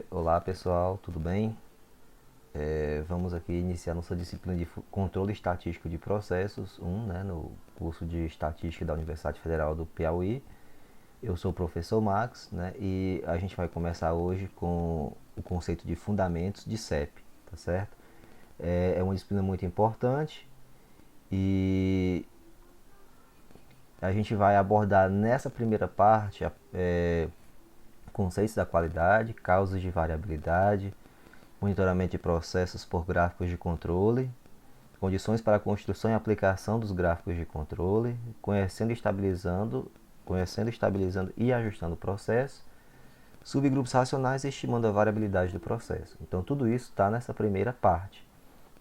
Olá pessoal, tudo bem? Vamos aqui iniciar nossa disciplina de controle estatístico de processos 1, né, no curso de estatística da Universidade Federal do Piauí. Eu sou o professor Max, né, e a gente vai começar hoje com o conceito de fundamentos de CEP, tá certo? É uma disciplina muito importante e a gente vai abordar nessa primeira parte conceitos da qualidade, causas de variabilidade, monitoramento de processos por gráficos de controle, condições para a construção e aplicação dos gráficos de controle, conhecendo, estabilizando e ajustando o processo, subgrupos racionais e estimando a variabilidade do processo. Então tudo isso está nessa primeira parte,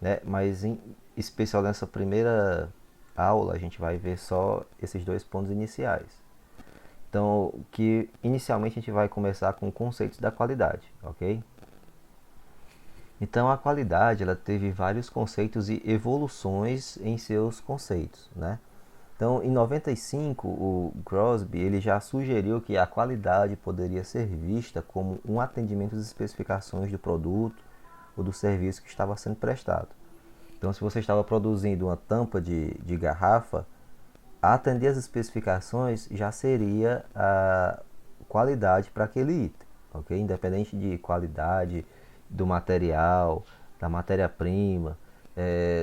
né? Mas em especial nessa primeira aula a gente vai ver só esses dois pontos iniciais. Então, que inicialmente a gente vai começar com conceitos da qualidade, ok? Então a qualidade ela teve vários conceitos e evoluções em seus conceitos, né? Então em 95 o Crosby ele já sugeriu que a qualidade poderia ser vista como um atendimento às especificações do produto ou do serviço que estava sendo prestado. Então se você estava produzindo uma tampa de garrafa, atender as especificações já seria a qualidade para aquele item, ok? Independente de qualidade do material, da matéria-prima,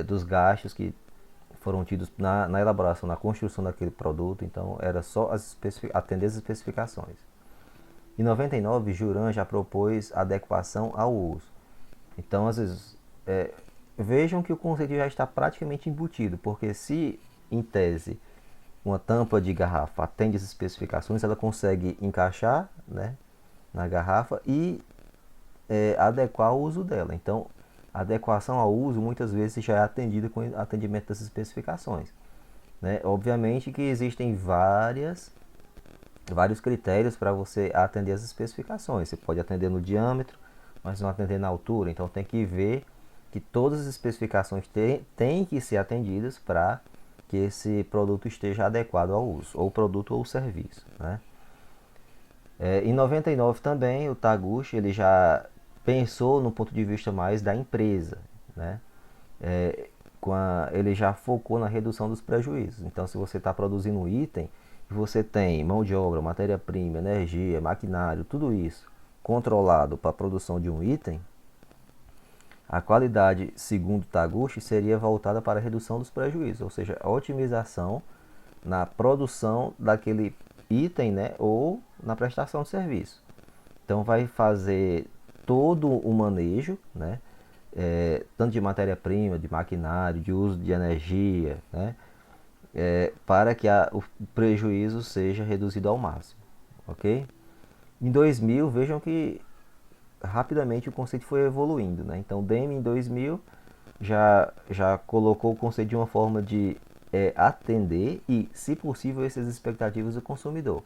dos gastos que foram tidos na elaboração, na construção daquele produto, então era só atender as especificações. Em 99, Juran já propôs adequação ao uso. Então, às vezes, vejam que o conceito já está praticamente embutido, porque se, em tese, uma tampa de garrafa atende as especificações, ela consegue encaixar, né, na garrafa e adequar o uso dela. Então, a adequação ao uso muitas vezes já é atendida com o atendimento das especificações. Né? Obviamente que existem vários critérios para você atender as especificações. Você pode atender no diâmetro, mas não atender na altura. Então tem que ver que todas as especificações têm que ser atendidas para que esse produto esteja adequado ao uso, ou produto ou serviço. Né? Em 99 também, o Taguchi ele já pensou no ponto de vista mais da empresa. Né? Ele já focou na redução dos prejuízos. Então, se você está produzindo um item, você tem mão de obra, matéria-prima, energia, maquinário, tudo isso controlado para a produção de um item, a qualidade, segundo Taguchi, seria voltada para a redução dos prejuízos, ou seja, a otimização na produção daquele item, né, ou na prestação de serviço. Então vai fazer todo o manejo, né, tanto de matéria-prima, de maquinário, de uso de energia, né, para que o prejuízo seja reduzido ao máximo, ok? Em 2000, vejam que rapidamente o conceito foi evoluindo, né? Então, Demme em 2000 já colocou o conceito de uma forma de atender e, se possível, essas expectativas do consumidor.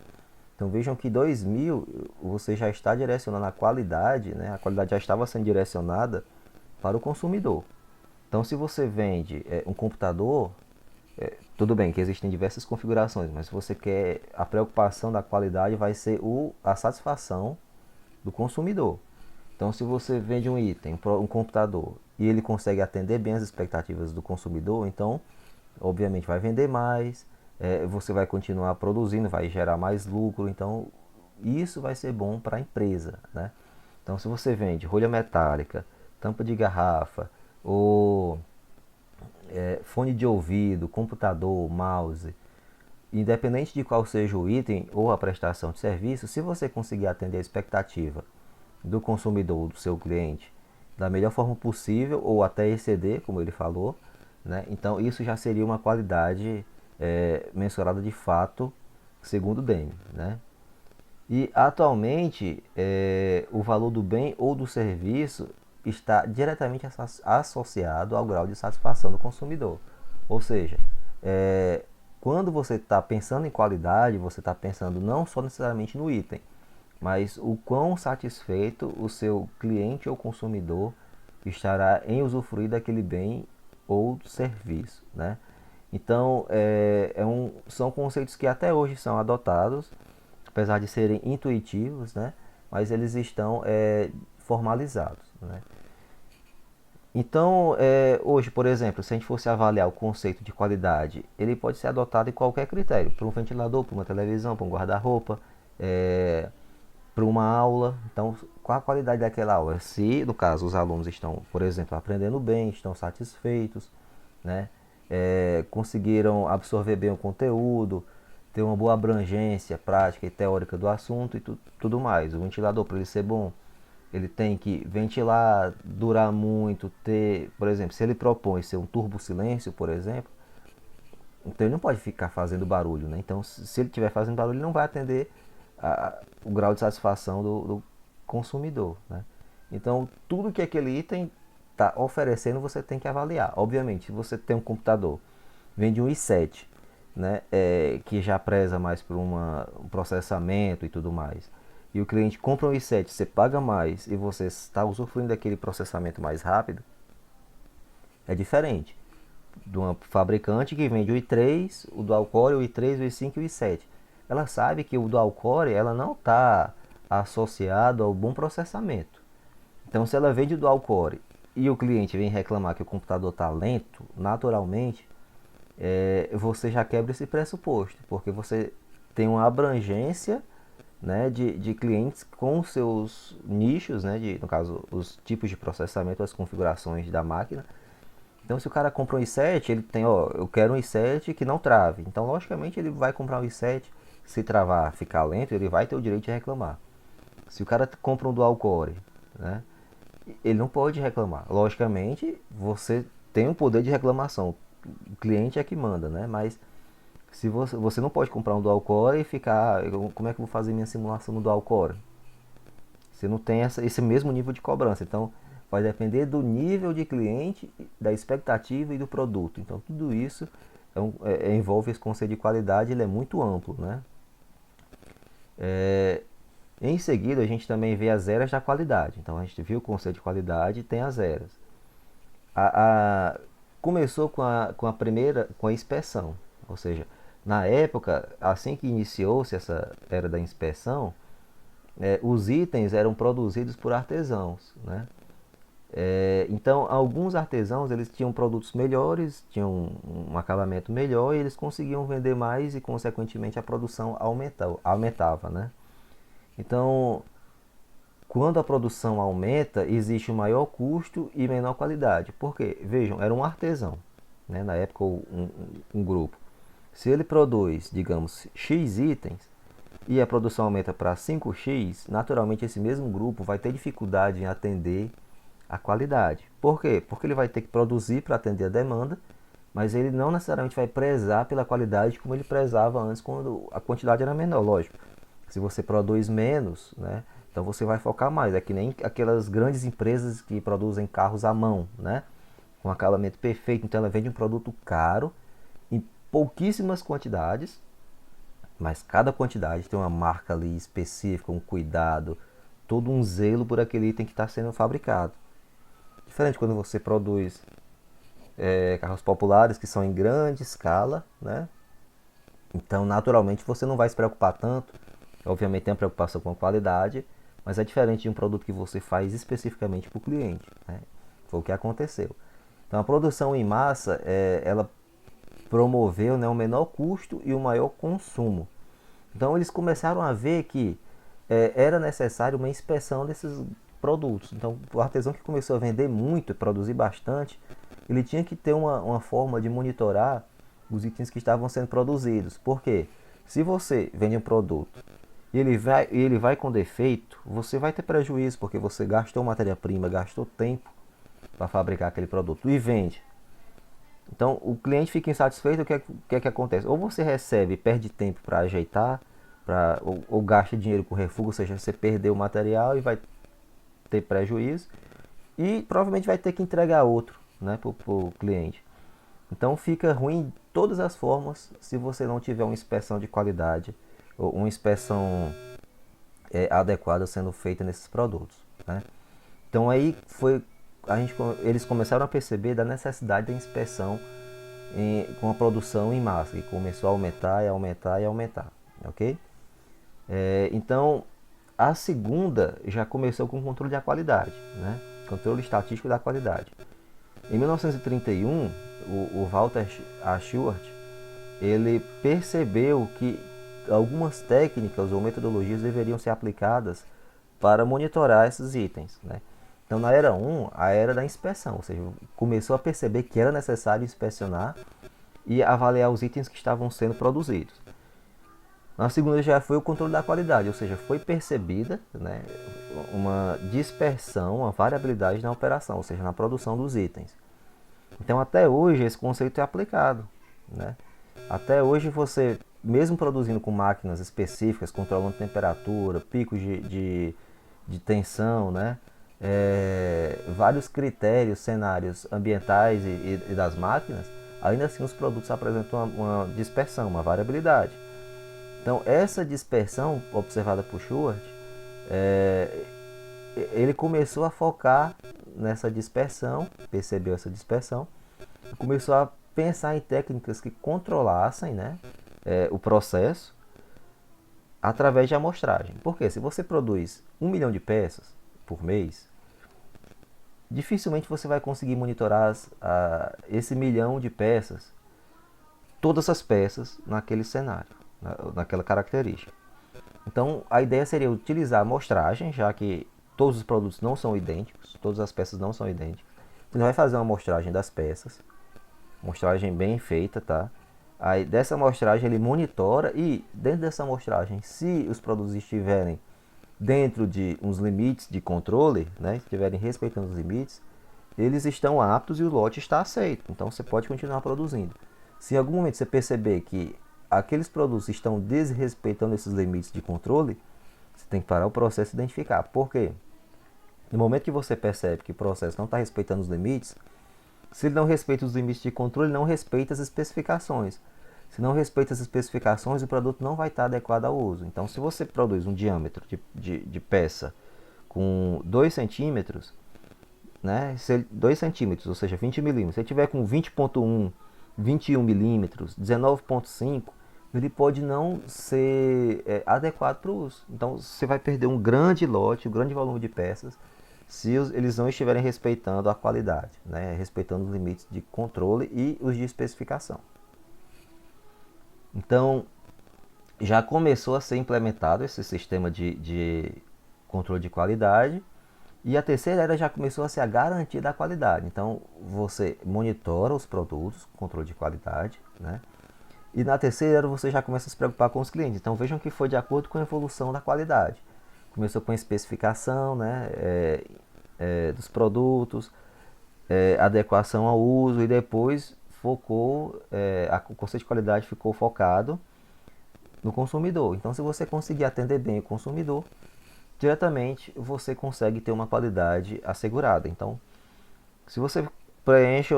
Então vejam que em 2000 você já está direcionando a qualidade, né? A qualidade já estava sendo direcionada para o consumidor. Então se você vende um computador, tudo bem que existem diversas configurações, mas se você quer a preocupação da qualidade vai ser a satisfação do consumidor. Então se você vende um item, um computador, e ele consegue atender bem as expectativas do consumidor, então obviamente vai vender mais, você vai continuar produzindo, vai gerar mais lucro, então isso vai ser bom para a empresa, né? Então se você vende rolha metálica, tampa de garrafa, ou fone de ouvido, computador, mouse, independente de qual seja o item ou a prestação de serviço, se você conseguir atender a expectativa do consumidor, do seu cliente, da melhor forma possível ou até exceder, como ele falou, né? Então isso já seria uma qualidade mensurada de fato, segundo o Demme, né? E atualmente o valor do bem ou do serviço está diretamente associado ao grau de satisfação do consumidor. Ou seja, quando você está pensando em qualidade, você está pensando não só necessariamente no item, mas o quão satisfeito o seu cliente ou consumidor estará em usufruir daquele bem ou serviço, né? Então, são conceitos que até hoje são adotados, apesar de serem intuitivos, né? mas eles estão formalizados, né? Então, hoje, por exemplo, se a gente fosse avaliar o conceito de qualidade, ele pode ser adotado em qualquer critério, para um ventilador, para uma televisão, para um guarda-roupa, para uma aula. Então, qual a qualidade daquela aula? Se, no caso, os alunos estão, por exemplo, aprendendo bem, estão satisfeitos, né? Conseguiram absorver bem o conteúdo, ter uma boa abrangência prática e teórica do assunto e tudo mais. O ventilador, para ele ser bom, ele tem que ventilar, durar muito, ter, por exemplo, se ele propõe ser um turbo silêncio, por exemplo, então ele não pode ficar fazendo barulho, né? Então, se ele estiver fazendo barulho, ele não vai atender o grau de satisfação do consumidor, né? Então, tudo que aquele item está oferecendo, você tem que avaliar. Obviamente, se você tem um computador, vende um i7, né, que já preza mais por um processamento e tudo mais, e o cliente compra um i7, você paga mais e você está usufruindo daquele processamento mais rápido, é diferente de uma fabricante que vende o i3, o dual core, o i3, o i5 e o i7. Ela sabe que o dual core ela não está associado ao bom processamento. Então, se ela vende o dual core e o cliente vem reclamar que o computador está lento, naturalmente, você já quebra esse pressuposto, porque você tem uma abrangência, né, de clientes com seus nichos, né, no caso, os tipos de processamento, as configurações da máquina. Então, se o cara compra um i7, ele tem, ó, eu quero um i7 que não trave. Então, logicamente, ele vai comprar um i7, se travar, ficar lento, ele vai ter o direito de reclamar. Se o cara compra um dual core, né, ele não pode reclamar. Logicamente, você tem um poder de reclamação. O cliente é que manda, né? Mas se você não pode comprar um dual core e ficar, como é que eu vou fazer minha simulação no dual core? Você não tem esse mesmo nível de cobrança. Então, vai depender do nível de cliente, da expectativa e do produto. Então, tudo isso envolve esse conceito de qualidade, ele é muito amplo, né? Em seguida, a gente também vê as eras da qualidade. Então, a gente viu o conceito de qualidade e tem as eras. Começou com a inspeção, ou seja, na época, assim que iniciou-se essa era da inspeção, os itens eram produzidos por artesãos, né? Então, alguns artesãos eles tinham produtos melhores, tinham um acabamento melhor e eles conseguiam vender mais e, consequentemente, a produção aumentava, né? Então, quando a produção aumenta, existe um maior custo e menor qualidade. Por quê? Vejam, era um artesão, né? Na época um grupo. Se ele produz, digamos, X itens e a produção aumenta para 5x, naturalmente esse mesmo grupo vai ter dificuldade em atender a qualidade. Por quê? Porque ele vai ter que produzir para atender a demanda, mas ele não necessariamente vai prezar pela qualidade como ele prezava antes, quando a quantidade era menor, lógico. Se você produz menos, né, então você vai focar mais. É que nem aquelas grandes empresas que produzem carros à mão, né, com acabamento perfeito. Então ela vende um produto caro em pouquíssimas quantidades, mas cada quantidade tem uma marca ali específica, um cuidado, todo um zelo por aquele item que está sendo fabricado. Diferente quando você produz carros populares que são em grande escala, né? Então, naturalmente, você não vai se preocupar tanto. Obviamente, tem a preocupação com a qualidade, mas é diferente de um produto que você faz especificamente para o cliente, né? Foi o que aconteceu. Então, a produção em massa, ela promoveu, né, um menor custo e um maior consumo. Então, eles começaram a ver que era necessário uma inspeção desses produtos. Então, o artesão que começou a vender muito e produzir bastante, ele tinha que ter uma forma de monitorar os itens que estavam sendo produzidos. Por quê? Se você vende um produto e ele vai com defeito, você vai ter prejuízo, porque você gastou matéria-prima, gastou tempo para fabricar aquele produto e vende. Então, o cliente fica insatisfeito, o que é que acontece? Ou você recebe e perde tempo para ajeitar, ou gasta dinheiro com refúgio, ou seja, você perdeu o material e vai ter prejuízo, e provavelmente vai ter que entregar outro, né, para o cliente. Então fica ruim de todas as formas se você não tiver uma inspeção de qualidade ou uma inspeção adequada sendo feita nesses produtos, né? Então aí eles começaram a perceber da necessidade da inspeção com a produção em massa, que começou a aumentar e aumentar e aumentar, ok? Então A segunda já começou com o controle da qualidade, né? Controle estatístico da qualidade. Em 1931, o Walter Schwartz, ele percebeu que algumas técnicas ou metodologias deveriam ser aplicadas para monitorar esses itens, né? Então, na era 1, a era da inspeção, ou seja, começou a perceber que era necessário inspecionar e avaliar os itens que estavam sendo produzidos. Na segunda já foi o controle da qualidade, ou seja, foi percebida, né, uma dispersão, uma variabilidade na operação, ou seja, na produção dos itens. Então até hoje esse conceito é aplicado, né? Até hoje você, mesmo produzindo com máquinas específicas, controlando temperatura, picos de tensão, né? Vários critérios, cenários ambientais e das máquinas, ainda assim os produtos apresentam uma dispersão, uma variabilidade. Então essa dispersão observada por Schwartz, ele começou a focar nessa dispersão, percebeu essa dispersão, e começou a pensar em técnicas que controlassem, né, o processo através de amostragem. Porque se você produz 1 milhão de peças por mês, dificilmente você vai conseguir monitorar esse milhão de peças, todas as peças naquele cenário, naquela característica. Então a ideia seria utilizar a amostragem, já que todos os produtos não são idênticos, todas as peças não são idênticas. Então vai fazer uma amostragem das peças, amostragem bem feita, tá? Aí dessa amostragem ele monitora e dentro dessa amostragem, se os produtos estiverem dentro de uns limites de controle, né, estiverem respeitando os limites, eles estão aptos e o lote está aceito. Então você pode continuar produzindo. Se em algum momento você perceber que aqueles produtos estão desrespeitando esses limites de controle, você tem que parar o processo e identificar. Por quê? No momento que você percebe que o processo não está respeitando os limites, se ele não respeita os limites de controle, ele não respeita as especificações. Se não respeita as especificações, o produto não vai estar adequado ao uso. Então, se você produz um diâmetro de peça com 2 centímetros, né, 2 centímetros, ou seja, 20 milímetros, se ele tiver com 20,1, 21 milímetros, 19,5, ele pode não ser adequado para o uso. Então, você vai perder um grande lote, um grande volume de peças, se eles não estiverem respeitando a qualidade, né? Respeitando os limites de controle e os de especificação. Então, já começou a ser implementado esse sistema de controle de qualidade, e a terceira era já começou a ser a garantia da qualidade. Então, você monitora os produtos, controle de qualidade, né? E na terceira era você já começa a se preocupar com os clientes. Então, vejam que foi de acordo com a evolução da qualidade. Começou com a especificação, né, dos produtos, adequação ao uso, e depois focou, o conceito de qualidade ficou focado no consumidor. Então, se você conseguir atender bem o consumidor, diretamente você consegue ter uma qualidade assegurada. Então, se você preenche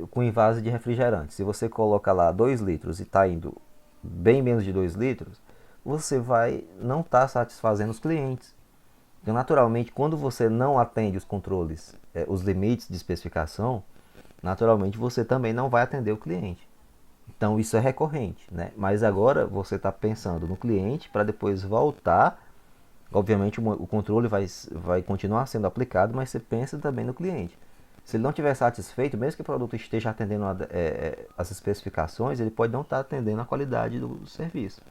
com invase de refrigerante, se você coloca lá 2 litros e está indo bem menos de 2 litros, você vai não estar satisfazendo os clientes. Então, naturalmente, quando você não atende os controles, os limites de especificação, naturalmente você também não vai atender o cliente. Então, isso é recorrente, né? Mas agora você está pensando no cliente para depois voltar. Obviamente, o controle vai continuar sendo aplicado, mas você pensa também no cliente. Se ele não estiver satisfeito, mesmo que o produto esteja atendendo as especificações, ele pode não estar atendendo a qualidade do serviço,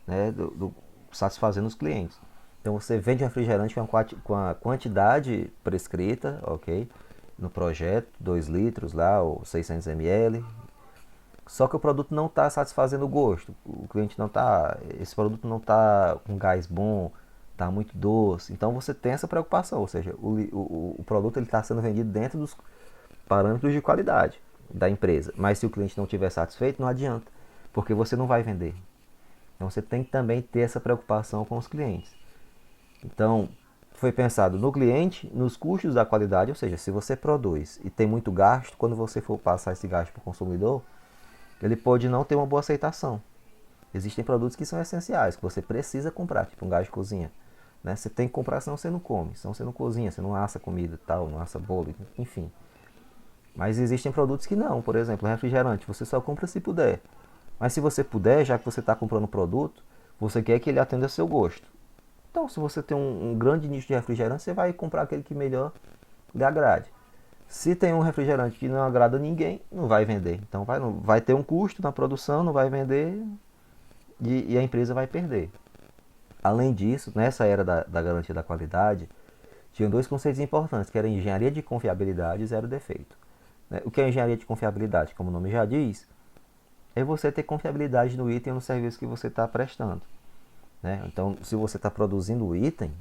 né? Satisfazendo os clientes. Então você vende refrigerante com a quantidade prescrita, ok? No projeto, 2 litros lá, ou 600 ml. Só que o produto não está satisfazendo o gosto. O cliente não está, esse produto não está com gás bom, está muito doce. Então você tem essa preocupação, ou seja, o produto está sendo vendido dentro dos parâmetros de qualidade da empresa. Mas se o cliente não estiver satisfeito, não adianta, porque você não vai vender. Então você tem que também ter essa preocupação com os clientes. Então, foi pensado no cliente, nos custos da qualidade, ou seja, se você produz e tem muito gasto, quando você for passar esse gasto para o consumidor, ele pode não ter uma boa aceitação. Existem produtos que são essenciais, que você precisa comprar, tipo um gás de cozinha, né? Você tem que comprar, senão você não come, senão você não cozinha, você não assa comida, tal, não assa bolo, enfim. Mas existem produtos que não, por exemplo, refrigerante, você só compra se puder. Mas se você puder, já que você está comprando um produto, você quer que ele atenda ao seu gosto. Então, se você tem um grande nicho de refrigerante, você vai comprar aquele que melhor lhe agrade. Se tem um refrigerante que não agrada ninguém, não vai vender. Então vai ter um custo na produção, não vai vender e a empresa vai perder. Além disso, nessa era da garantia da qualidade, tinham dois conceitos importantes, que era engenharia de confiabilidade e zero defeito. O que é engenharia de confiabilidade? Como o nome já diz, é você ter confiabilidade no item ou no serviço que você está prestando. Então, se você está produzindo o item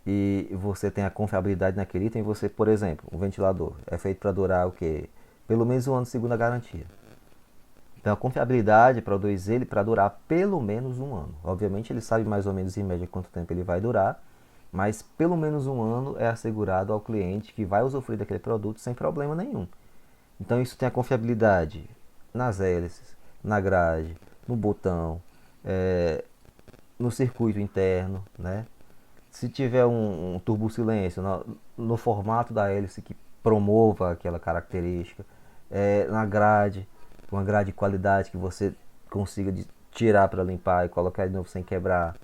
e você tem a confiabilidade naquele item, você, por exemplo, um ventilador é feito para durar o quê? Pelo menos um ano segundo a garantia. Então a confiabilidade produz ele para durar pelo menos um ano. Obviamente ele sabe mais ou menos em média quanto tempo ele vai durar, mas pelo menos um ano é assegurado ao cliente que vai usufruir daquele produto sem problema nenhum. Então isso tem a confiabilidade nas hélices, na grade, no botão, no circuito interno, né? Se tiver um turbo-silêncio no formato da hélice que promova aquela característica, na grade, uma grade de qualidade que você consiga tirar para limpar e colocar de novo sem quebrar.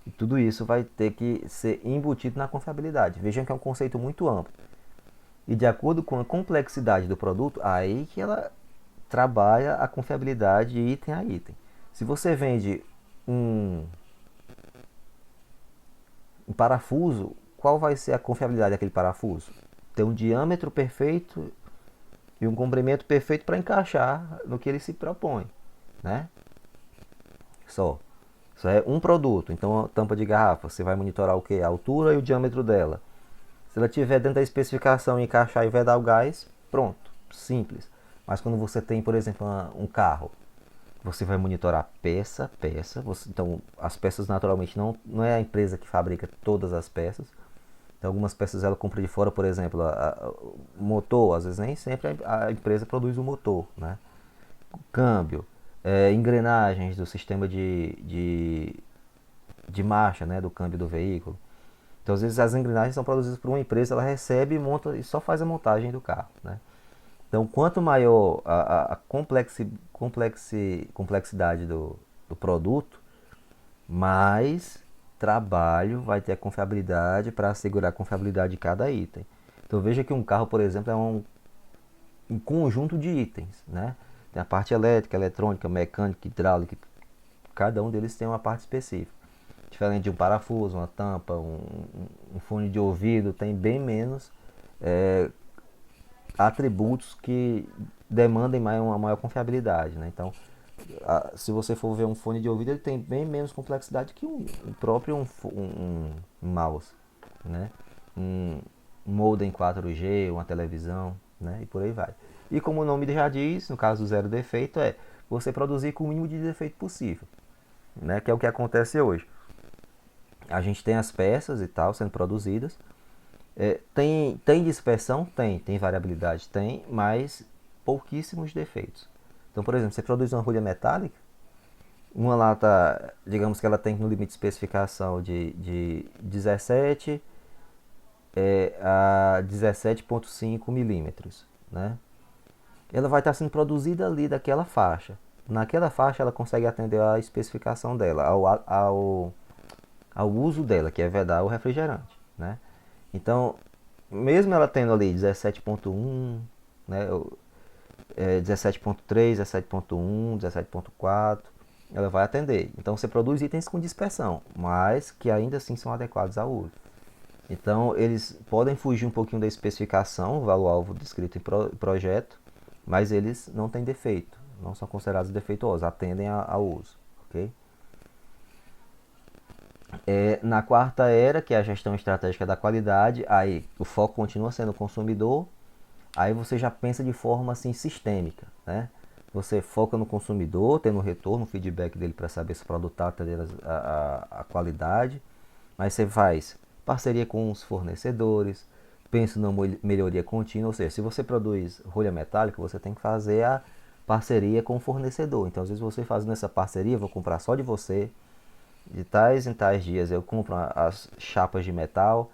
E tudo isso vai ter que ser embutido na confiabilidade. Vejam que é um conceito muito amplo. E de acordo com a complexidade do produto, aí que ela trabalha a confiabilidade item a item. Se você vende um parafuso, qual vai ser a confiabilidade daquele parafuso? Ter um diâmetro perfeito e um comprimento perfeito para encaixar no que ele se propõe, né? Só. Isso é um produto. Então, a tampa de garrafa, você vai monitorar o que? A altura e o diâmetro dela. Se ela tiver dentro da especificação e encaixar e vedar o gás, pronto, simples. Mas quando você tem, por exemplo, um carro, você vai monitorar peça. Então, as peças naturalmente não é a empresa que fabrica todas as peças. Então, algumas peças ela compra de fora, por exemplo, o motor, às vezes nem sempre a empresa produz o motor, né? Câmbio, engrenagens do sistema de marcha, né, do câmbio do veículo. Então, às vezes as engrenagens são produzidas por uma empresa, ela recebe e monta e só faz a montagem do carro, né? Então, quanto maior a complexidade do produto, mais trabalho vai ter a confiabilidade para assegurar a confiabilidade de cada item. Então, veja que um carro, por exemplo, é um conjunto de itens, né? Tem a parte elétrica, eletrônica, mecânica, hidráulica, cada um deles tem uma parte específica. Diferente de um parafuso, uma tampa, um fone de ouvido, tem bem menos atributos que demandem uma maior confiabilidade, né? Então, se você for ver um fone de ouvido, ele tem bem menos complexidade que um próprio um mouse, né? Um modem 4G, uma televisão, né? E por aí vai. E como o nome já diz, no caso do zero defeito, é você produzir com o mínimo de defeito possível, né? Que é o que acontece hoje. A gente tem as peças e tal sendo produzidas. Tem dispersão? Tem variabilidade? Tem, mas pouquíssimos defeitos. Então, por exemplo, você produz uma rolha metálica, uma lata, digamos que ela tem no limite de especificação de 17 a 17,5 milímetros, né? Ela vai estar sendo produzida ali daquela faixa. Naquela faixa ela consegue atender a especificação dela, ao uso dela, que é vedar o refrigerante, né? Então, mesmo ela tendo ali 17,1, né, 17,3, 17,1, 17,4, ela vai atender. Então você produz itens com dispersão, mas que ainda assim são adequados ao uso. Então eles podem fugir um pouquinho da especificação, o valor-alvo descrito em projeto, mas eles não têm defeito, não são considerados defeituosos, atendem ao uso, ok? Na quarta era, que é a gestão estratégica da qualidade, aí o foco continua sendo o consumidor, aí você já pensa de forma assim sistêmica, né? Você foca no consumidor, tendo retorno, feedback dele para saber se o produto está atendendo a qualidade, mas você faz parceria com os fornecedores, pensa na melhoria contínua, ou seja, se você produz rolha metálica, você tem que fazer a parceria com o fornecedor. Então, às vezes você fazendo essa parceria, vou comprar só de você, de tais em tais dias eu compro as chapas de metal,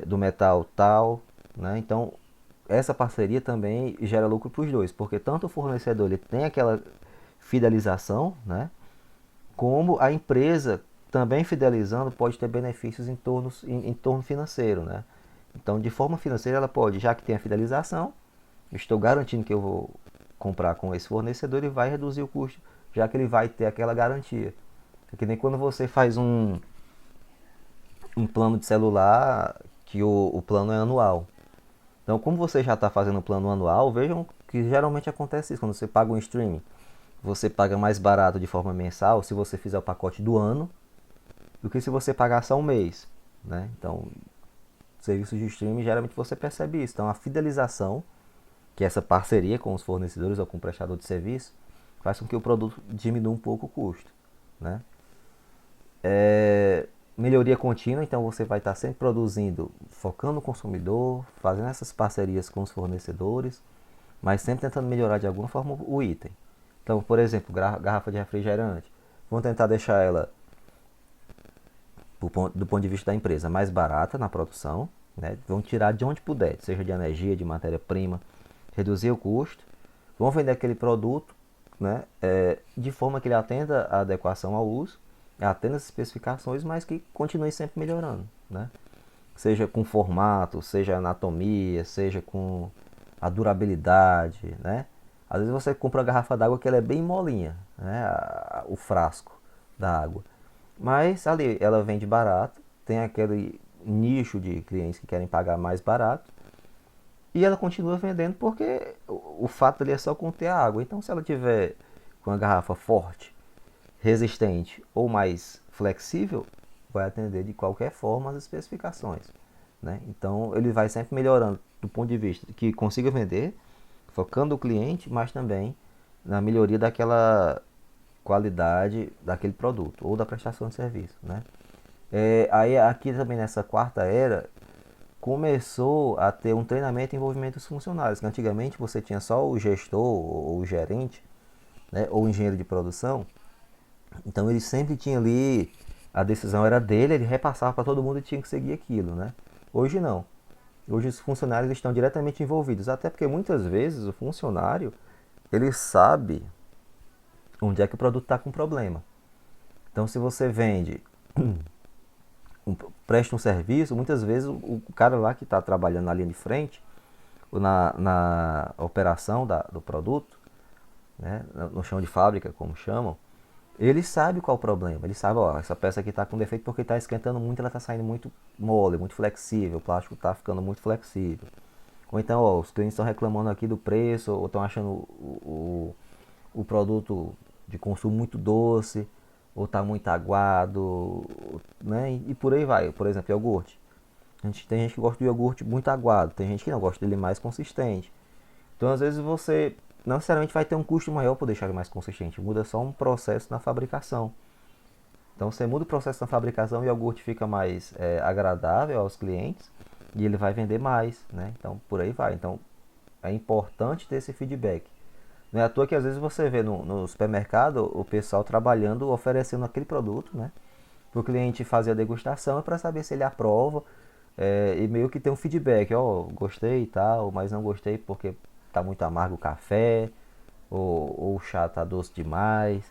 do metal tal, né? Então essa parceria também gera lucro para os dois, porque tanto o fornecedor ele tem aquela fidelização, né? Como a empresa também fidelizando pode ter benefícios em torno financeiro, né? Então, de forma financeira, ela pode, já que tem a fidelização, estou garantindo que eu vou comprar com esse fornecedor e vai reduzir o custo, já que ele vai ter aquela garantia. É que nem quando você faz um plano de celular, que o plano é anual. Então, como você já está fazendo um plano anual, vejam que geralmente acontece isso. Quando você paga um streaming, você paga mais barato de forma mensal se você fizer o pacote do ano do que se você pagar só um mês, né? Então, serviços de streaming, geralmente você percebe isso. Então, a fidelização, que é essa parceria com os fornecedores ou com o prestador de serviço, faz com que o produto diminua um pouco o custo, né? Melhoria contínua, então você vai estar sempre produzindo, focando no consumidor, fazendo essas parcerias com os fornecedores, mas sempre tentando melhorar de alguma forma o item. Então, por exemplo, garrafa de refrigerante, vamos tentar deixar ela, do ponto de vista da empresa, mais barata na produção, né? Vão tirar de onde puder, seja de energia, de matéria-prima, reduzir o custo, vão vender aquele produto, né? De forma que ele atenda a adequação ao uso, atenda as especificações, mas que continue sempre melhorando, né? Seja com formato, seja anatomia, seja com a durabilidade, né? Às vezes você compra uma garrafa d'água que ela é bem molinha, né? O frasco da água. Mas ali ela vende barato, tem aquele nicho de clientes que querem pagar mais barato e ela continua vendendo porque o fato ali é só conter a água. Então, se ela tiver com uma garrafa forte, resistente ou mais flexível, vai atender de qualquer forma as especificações, né? Então, ele vai sempre melhorando do ponto de vista que consiga vender, focando o cliente, mas também na melhoria daquela qualidade daquele produto ou da prestação de serviço, né? Aí aqui também nessa quarta era começou a ter um treinamento e envolvimento dos funcionários, que antigamente você tinha só o gestor ou o gerente, né, ou o engenheiro de produção. Então ele sempre tinha ali, a decisão era dele, ele repassava para todo mundo e tinha que seguir aquilo, né? Hoje não. Hoje os funcionários estão diretamente envolvidos, até porque muitas vezes o funcionário ele sabe onde é que o produto está com problema. Então, se você vende, presta um serviço, muitas vezes o cara lá que está trabalhando na linha de frente, ou na operação do produto, né, no chão de fábrica, como chamam, ele sabe qual é o problema. Ele sabe, ó, essa peça aqui está com defeito porque está esquentando muito, ela está saindo muito mole, muito flexível, o plástico está ficando muito flexível. Ou então, ó, os clientes estão reclamando aqui do preço, ou estão achando o produto de consumo muito doce, ou está muito aguado, né? E por aí vai. Por exemplo, iogurte. Tem gente que gosta do iogurte muito aguado, tem gente que não gosta dele mais consistente. Então, às vezes, você não necessariamente vai ter um custo maior por deixar ele mais consistente, muda só um processo na fabricação. Então, você muda o processo na fabricação e o iogurte fica mais agradável aos clientes e ele vai vender mais, né? Então, por aí vai. Então, é importante ter esse feedback. Não é à toa que às vezes você vê no supermercado o pessoal trabalhando, oferecendo aquele produto, né? Para o cliente fazer a degustação para saber se ele aprova e meio que tem um feedback, ó, gostei e tal, mas não gostei porque tá muito amargo o café, ou o chá tá doce demais,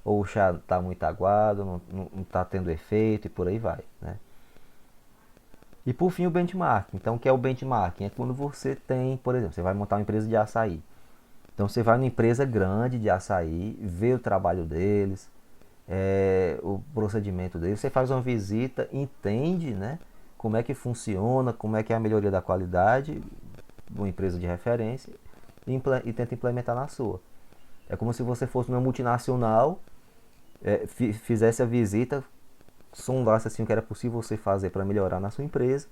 ou o chá tá muito aguado, não tá tendo efeito e por aí vai, né? E por fim o benchmarking. Então o que é o benchmarking? É quando você tem, por exemplo, você vai montar uma empresa de açaí. Então você vai numa empresa grande de açaí, vê o trabalho deles, o procedimento deles, você faz uma visita, entende, né, como é que funciona, como é que é a melhoria da qualidade de uma empresa de referência e tenta implementar na sua. É como se você fosse uma multinacional, fizesse a visita, sondasse assim o que era possível você fazer para melhorar na sua empresa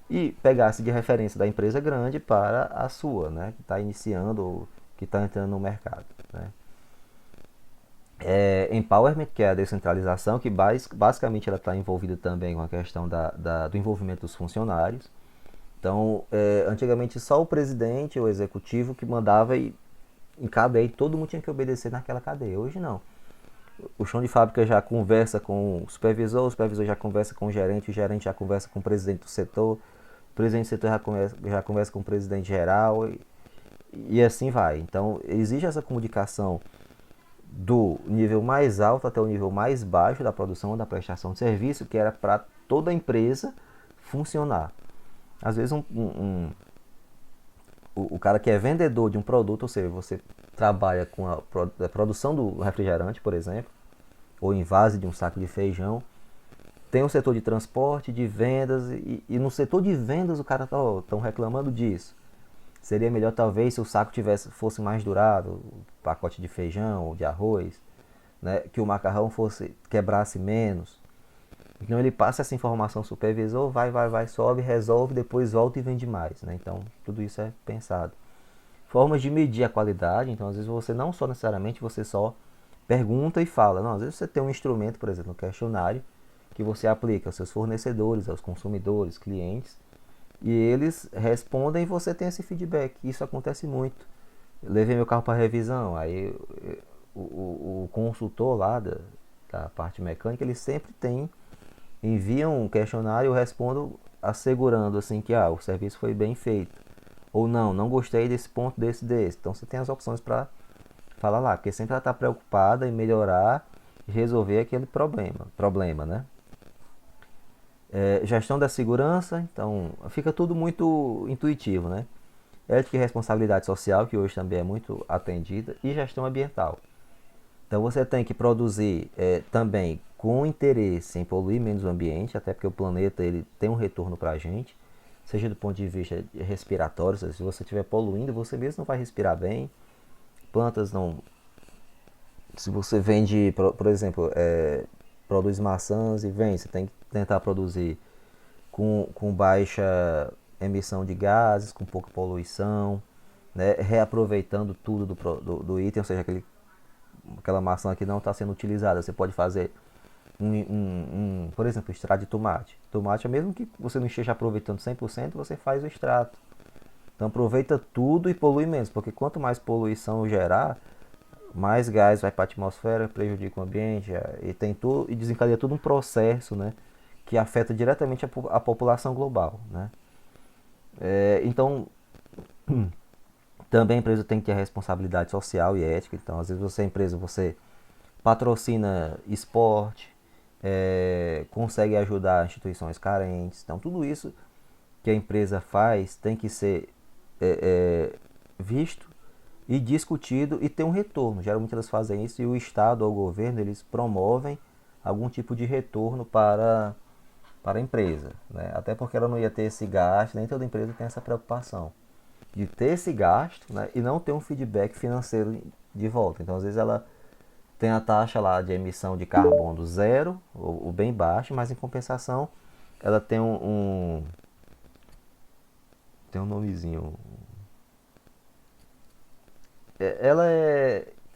e pegasse de referência da empresa grande para a sua, né, que está iniciando ou que está entrando no mercado, né? Empowerment, que é a descentralização, que basicamente ela está envolvida também com a questão do envolvimento dos funcionários. Então, antigamente só o presidente ou o executivo que mandava em cadeia, todo mundo tinha que obedecer naquela cadeia. Hoje não. O chão de fábrica já conversa com o supervisor já conversa com o gerente já conversa com o presidente do setor, o presidente do setor já conversa com o presidente geral e assim vai. Então, existe essa comunicação do nível mais alto até o nível mais baixo da produção da prestação de serviço, que era para toda a empresa funcionar. Às vezes o cara que é vendedor de um produto, ou seja, você trabalha com a produção do refrigerante, por exemplo, ou envase de um saco de feijão, tem o setor de transporte, de vendas, e no setor de vendas o cara estão reclamando disso. Seria melhor talvez se o saco fosse mais durável, o pacote de feijão ou de arroz, né, que o macarrão quebrasse menos. Então ele passa essa informação ao supervisor, vai, sobe, resolve, depois volta e vende mais, né? Então tudo isso é pensado. Formas de medir a qualidade, então às vezes você não só necessariamente você só pergunta e fala, não, às vezes você tem um instrumento, por exemplo, um questionário, que você aplica aos seus fornecedores, aos consumidores, clientes, e eles respondem e você tem esse feedback. Isso acontece muito. Eu levei meu carro para revisão, aí o consultor lá da parte mecânica, ele sempre envia um questionário, eu respondo assegurando assim que o serviço foi bem feito. Ou não gostei desse ponto, desse. Então você tem as opções para falar lá, porque sempre ela está preocupada em melhorar e resolver aquele problema, né? Gestão da segurança, então fica tudo muito intuitivo, né? Ética e responsabilidade social, que hoje também é muito atendida, e gestão ambiental. Então você tem que produzir também com interesse em poluir menos o ambiente, até porque o planeta ele tem um retorno para a gente, seja do ponto de vista respiratório, se você estiver poluindo, você mesmo não vai respirar bem, plantas não... Se você vende, por exemplo, produz maçãs e vende, você tem que tentar produzir com baixa emissão de gases, com pouca poluição, né? Reaproveitando tudo do item, ou seja, aquela maçã que não está sendo utilizada. Você pode fazer, por exemplo, extrato de tomate. Tomate, mesmo que você não esteja aproveitando 100%, você faz o extrato. Então aproveita tudo e polui menos, porque quanto mais poluição gerar, mais gás vai para a atmosfera, prejudica o ambiente e desencadeia todo um processo, né, que afeta diretamente a população global, né? Então, também a empresa tem que ter responsabilidade social e ética. Então, às vezes você patrocina esporte, consegue ajudar instituições carentes. Então, tudo isso que a empresa faz tem que ser visto e discutido e ter um retorno. Geralmente elas fazem isso e o Estado ou o governo eles promovem algum tipo de retorno para a empresa, né? Até porque ela não ia ter esse gasto, nem toda empresa tem essa preocupação de ter esse gasto, né, e não ter um feedback financeiro de volta. Então às vezes ela tem a taxa lá de emissão de carbono zero ou bem baixa, mas em compensação ela tem tem um nomezinho.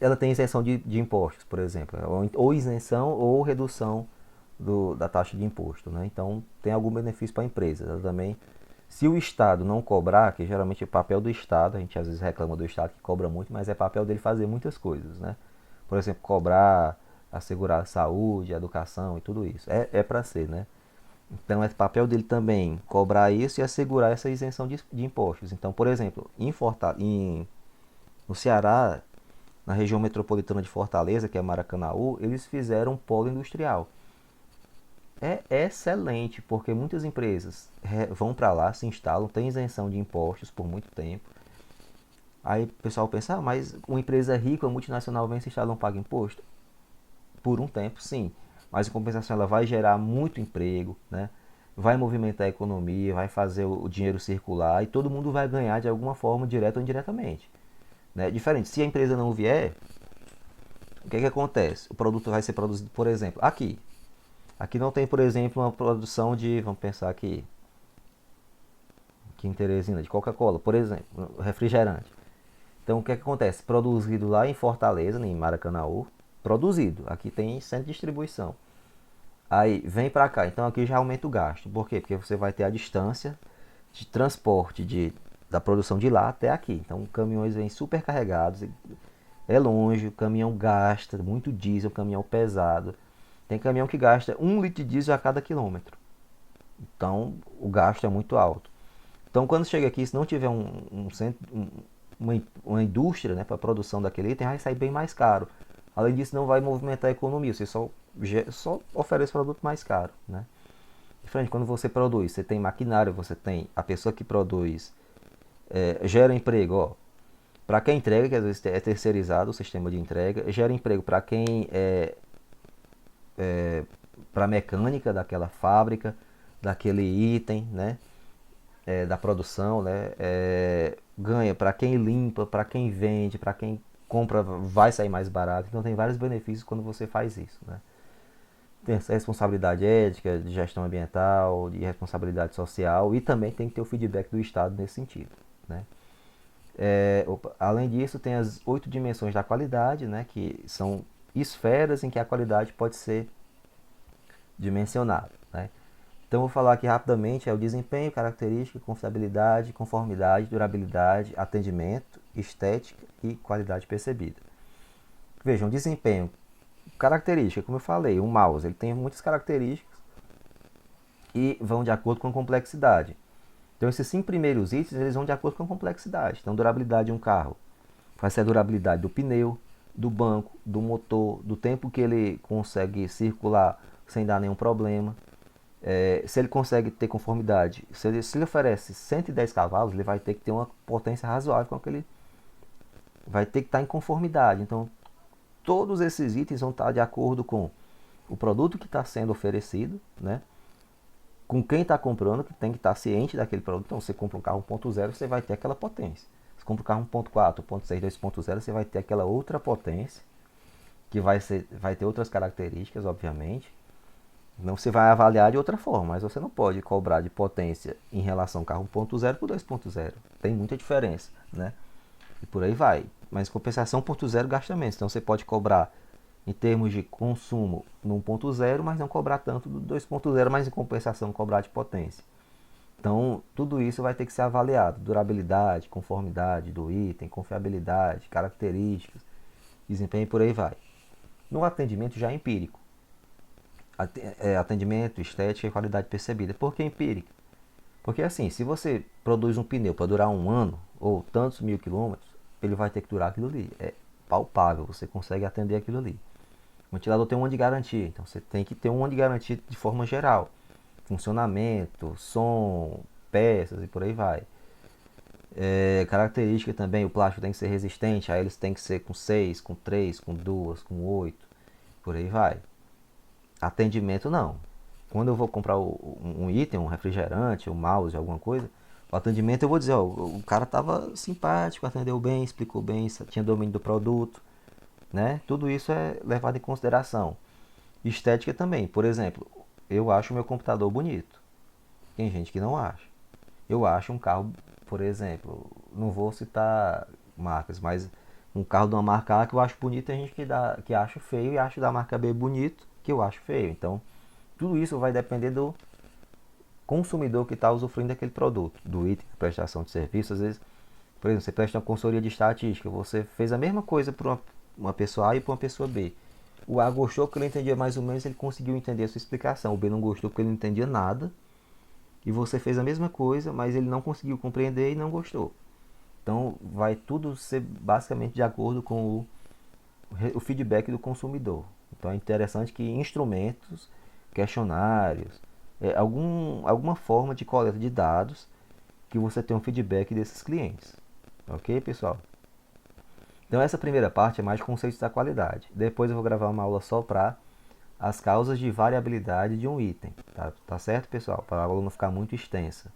Ela tem isenção de impostos, por exemplo, ou isenção ou redução da taxa de imposto, né? Então tem algum benefício para a empresa. Ela também, se o Estado não cobrar, que geralmente é papel do Estado, a gente às vezes reclama do Estado que cobra muito, mas é papel dele fazer muitas coisas, né? Por exemplo, cobrar, assegurar a saúde, a educação e tudo isso. É para ser, né? Então é papel dele também cobrar isso e assegurar essa isenção de impostos. Então, por exemplo, no Ceará, na região metropolitana de Fortaleza, que é Maracanaú, eles fizeram um polo industrial. É excelente, porque muitas empresas vão para lá, se instalam, tem isenção de impostos por muito tempo. Aí o pessoal pensa, mas uma empresa rica, uma multinacional vem se instalar e não paga imposto? Por um tempo, sim. Mas em compensação ela vai gerar muito emprego, né? Vai movimentar a economia, vai fazer o dinheiro circular e todo mundo vai ganhar de alguma forma, direta ou indiretamente. Né? Diferente, se a empresa não vier, o que acontece? O produto vai ser produzido, por exemplo, aqui. Aqui não tem, por exemplo, uma produção vamos pensar aqui em Teresina, de Coca-Cola, por exemplo, refrigerante. Então o que acontece? Produzido lá em Fortaleza, em Maracanaú, produzido. Aqui tem centro de distribuição. Aí vem para cá, então aqui já aumenta o gasto. Por quê? Porque você vai ter a distância de transporte da produção de lá até aqui. Então caminhões vêm super carregados, é longe, o caminhão gasta muito diesel, caminhão pesado. Tem caminhão que gasta 1 litro de diesel a cada quilômetro. Então o gasto é muito alto. Então quando chega aqui, se não tiver uma indústria, né, para a produção daquele item, vai sair bem mais caro. Além disso, não vai movimentar a economia, você só oferece produto mais caro, né? Diferente, quando você produz, você tem maquinário, você tem a pessoa que produz, gera emprego, ó. Para quem entrega, que às vezes é terceirizado o sistema de entrega, gera emprego para quem para a mecânica daquela fábrica, daquele item, né? Da produção, né? Ganha para quem limpa, para quem vende, para quem compra, vai sair mais barato. Então tem vários benefícios quando você faz isso, né? Tem essa responsabilidade ética, de gestão ambiental, de responsabilidade social e também tem que ter o feedback do Estado nesse sentido, né? Além disso, tem as 8 dimensões da qualidade, né? Que são esferas em que a qualidade pode ser dimensionada, né? Então, vou falar aqui rapidamente: é o desempenho, característica, confiabilidade, conformidade, durabilidade, atendimento, estética e qualidade percebida. Vejam, desempenho, característica, como eu falei, um mouse ele tem muitas características e vão de acordo com a complexidade. Então, esses 5 primeiros itens eles vão de acordo com a complexidade. Então, durabilidade de um carro vai ser a durabilidade do pneu, do banco, do motor, do tempo que ele consegue circular sem dar nenhum problema. Se ele consegue ter conformidade, se ele oferece 110 cavalos, ele vai ter que ter uma potência razoável com aquele, vai ter que estar em conformidade. Então, todos esses itens vão estar de acordo com o produto que está sendo oferecido, né? Com quem está comprando, que tem que estar ciente daquele produto. Então, você compra um carro 1.0, você vai ter aquela potência. Você compra um carro 1.4, 1.6, 2.0, você vai ter aquela outra potência, que vai ter outras características, obviamente. Não, você vai avaliar de outra forma, mas você não pode cobrar de potência em relação ao carro 1.0 para 2.0. Tem muita diferença, né? E por aí vai. Mas em compensação, 1.0 gasta menos. Então você pode cobrar em termos de consumo no 1.0, mas não cobrar tanto do 2.0, mas em compensação cobrar de potência. Então tudo isso vai ter que ser avaliado. Durabilidade, conformidade do item, confiabilidade, características, desempenho e por aí vai. No atendimento já é empírico. Atendimento, estética e qualidade percebida. Por que empírica? Porque assim, se você produz um pneu para durar um ano ou tantos mil quilômetros, ele vai ter que durar aquilo ali. É palpável, você consegue atender aquilo ali. O ventilador tem um ano de garantia, então você tem que ter um ano de garantia de forma geral. Funcionamento, som, peças e por aí vai. Característica também, o plástico tem que ser resistente, aí eles têm que ser com 6, com 3, com 2, com 8, por aí vai. Atendimento não. Quando eu vou comprar um item, um refrigerante, um mouse, alguma coisa, o atendimento eu vou dizer, ó, o cara tava simpático, atendeu bem, explicou bem, tinha domínio do produto, né? Tudo isso é levado em consideração. Estética também, por exemplo, eu acho o meu computador bonito. Tem gente que não acha. Eu acho um carro, por exemplo, não vou citar marcas, mas um carro de uma marca A que eu acho bonito, tem gente que acha feio e acha da marca B bonito, que eu acho feio. Então, tudo isso vai depender do consumidor que está usufruindo daquele produto, do item, da prestação de serviço. Às vezes, por exemplo, você presta uma consultoria de estatística, você fez a mesma coisa para uma pessoa A e para uma pessoa B. O A gostou porque ele entendia mais ou menos, ele conseguiu entender a sua explicação. O B não gostou porque ele não entendia nada. E você fez a mesma coisa, mas ele não conseguiu compreender e não gostou. Então, vai tudo ser basicamente de acordo com o feedback do consumidor. Então, é interessante que instrumentos, questionários, alguma forma de coleta de dados que você tenha um feedback desses clientes. Ok, pessoal? Então, essa primeira parte é mais conceitos da qualidade. Depois eu vou gravar uma aula só para as causas de variabilidade de um item. Tá certo, pessoal? Para a aula não ficar muito extensa.